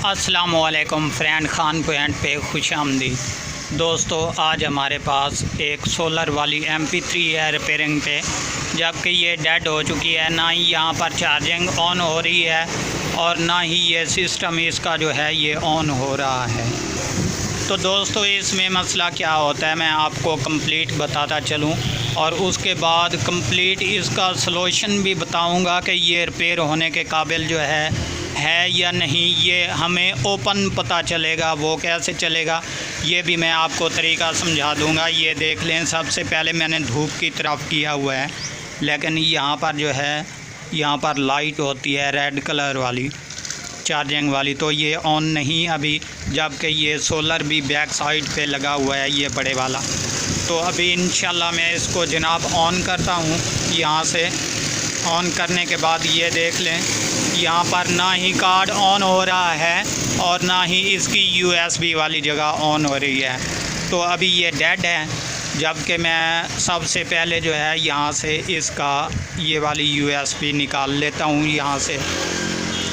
अस्सलामुअलैकुम friend, Khan point पे खुश आमदीद। दोस्तों, आज हमारे पास एक सोलर वाली MP3 है रिपेयरिंग पे, जबकि ये डेड हो चुकी है। ना ही यहाँ पर चार्जिंग ऑन हो रही है और ना ही ये सिस्टम इसका जो है ये ऑन हो रहा है। तो दोस्तों, इसमें मसला क्या होता है मैं आपको कंप्लीट बताता चलूँ और उसके बाद कंप्लीट इसका सलूशन भी बताऊंगा कि ये रिपेयर होने के काबिल जो है या नहीं। ये हमें ओपन पता चलेगा, वो कैसे चलेगा ये भी मैं आपको तरीका समझा दूंगा। ये देख लें, सबसे पहले मैंने धूप की तरफ किया हुआ है, लेकिन यहाँ पर जो है यहाँ पर लाइट होती है रेड कलर वाली चार्जिंग वाली, तो ये ऑन नहीं अभी, जबकि ये सोलर भी बैक साइड पे लगा हुआ है ये बड़े वाला। तो अभी इंशाल्लाह मैं इसको जनाब ऑन करता हूँ। यहाँ से ऑन करने के बाद ये देख लें, यहाँ पर ना ही कार्ड ऑन हो रहा है और ना ही इसकी USB वाली जगह ऑन हो रही है। तो अभी ये डेड है, जबकि मैं सबसे पहले जो है यहाँ से इसका ये वाली USB निकाल लेता हूँ यहाँ से।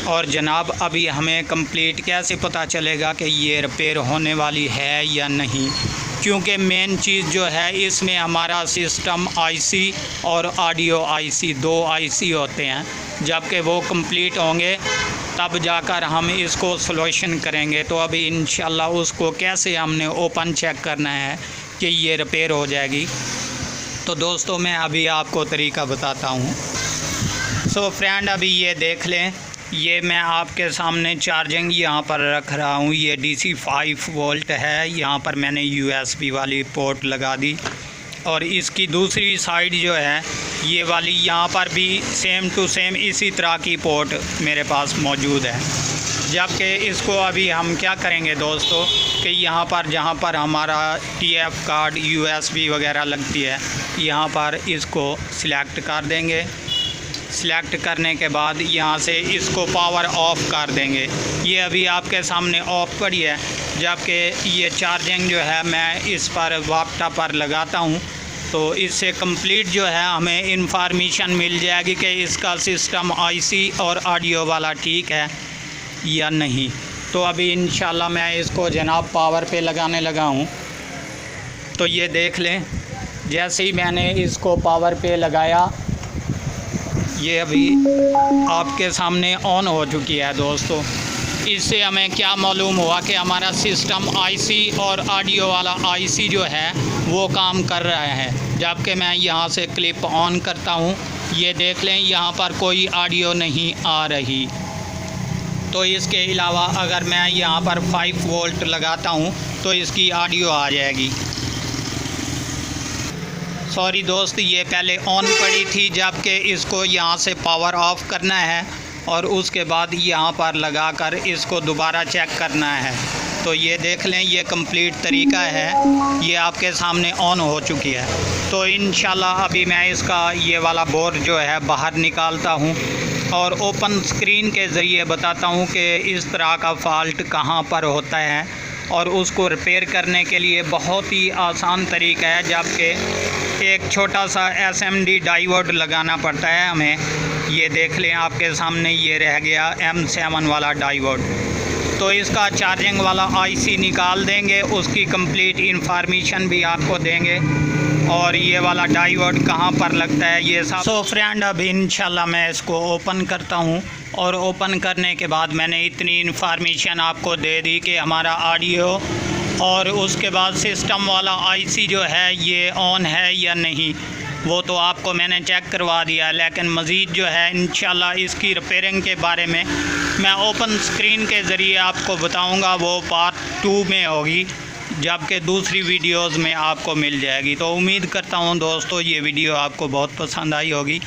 और जनाब, अभी हमें कंप्लीट कैसे पता चलेगा कि ये रिपेयर होने वाली है या नहीं, क्योंकि मेन चीज़ जो है इसमें हमारा सिस्टम IC और ऑडियो IC, 2 IC होते हैं। जबकि वो कंप्लीट होंगे तब जाकर हम इसको सॉल्यूशन करेंगे। तो अभी इंशाल्लाह उसको कैसे हमने ओपन चेक करना है कि ये रिपेयर हो जाएगी। तो दोस्तों, मैं अभी आपको तरीका बताता हूँ। सो फ्रेंड, अभी ये देख लें, ये मैं आपके सामने चार्जिंग यहाँ पर रख रहा हूँ। ये DC 5 वोल्ट है, यहाँ पर मैंने USB वाली पोर्ट लगा दी और इसकी दूसरी साइड जो है ये वाली यहाँ पर भी सेम टू सेम इसी तरह की पोर्ट मेरे पास मौजूद है। जबकि इसको अभी हम क्या करेंगे दोस्तों कि यहाँ पर जहाँ पर हमारा TF कार्ड USB वगैरह लगती है, यहाँ पर इसको सिलेक्ट कर देंगे। सिलेक्ट करने के बाद यहाँ से इसको पावर ऑफ़ कर देंगे। ये अभी आपके सामने ऑफ़ पड़ी है, जबकि ये चार्जिंग जो है मैं इस पर वापटा पर लगाता हूँ, तो इससे कंप्लीट जो है हमें इंफॉर्मेशन मिल जाएगी कि इसका सिस्टम IC और ऑडियो वाला ठीक है या नहीं। तो अभी इंशाल्लाह मैं इसको जनाब पावर पे लगाने लगा हूँ। तो ये देख लें, जैसे ही मैंने इसको पावर पे लगाया, ये अभी आपके सामने ऑन हो चुकी है दोस्तों। इससे हमें क्या मालूम हुआ कि हमारा सिस्टम IC और ऑडियो वाला IC जो है वो काम कर रहा है। जबकि मैं यहाँ से क्लिप ऑन करता हूँ, ये देख लें यहाँ पर कोई ऑडियो नहीं आ रही। तो इसके अलावा अगर मैं यहाँ पर 5 वोल्ट लगाता हूँ तो इसकी ऑडियो आ जाएगी। सॉरी दोस्त, ये पहले ऑन पड़ी थी, जबकि इसको यहाँ से पावर ऑफ़ करना है और उसके बाद यहाँ पर लगाकर इसको दोबारा चेक करना है। तो ये देख लें, ये कंप्लीट तरीका है, ये आपके सामने ऑन हो चुकी है। तो इंशाल्लाह अभी मैं इसका ये वाला बोर्ड जो है बाहर निकालता हूँ और ओपन स्क्रीन के ज़रिए बताता हूँ कि इस तरह का फ़ॉल्ट कहाँ पर होता है और उसको रिपेयर करने के लिए बहुत ही आसान तरीका है। जबकि एक छोटा सा SMD डायोड लगाना पड़ता है हमें। ये देख लें, आपके सामने ये रह गया M7 वाला डायोड। तो इसका चार्जिंग वाला IC निकाल देंगे, उसकी कंप्लीट इंफॉर्मेशन भी आपको देंगे और ये वाला डायोड कहाँ पर लगता है ये सब। सो फ्रेंड, अभी इंशाल्लाह मैं इसको ओपन करता हूँ और ओपन करने के बाद मैंने इतनी इंफॉर्मेशन आपको दे दी कि हमारा ऑडियो और उसके बाद सिस्टम वाला IC जो है ये ऑन है या नहीं, वो तो आपको मैंने चेक करवा दिया। लेकिन मज़ीद जो है इंशाल्लाह इसकी रिपेयरिंग के बारे में मैं ओपन स्क्रीन के ज़रिए आपको बताऊंगा, वो पार्ट 2 में होगी, जबकि दूसरी वीडियोस में आपको मिल जाएगी। तो उम्मीद करता हूं दोस्तों ये वीडियो आपको बहुत पसंद आई होगी।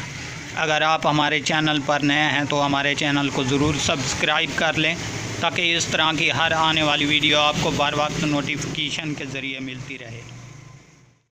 अगर आप हमारे चैनल पर नए हैं तो हमारे चैनल को ज़रूर सब्सक्राइब कर लें, ताकि इस तरह की हर आने वाली वीडियो आपको बर वक्त नोटिफिकेशन के ज़रिए मिलती रहे।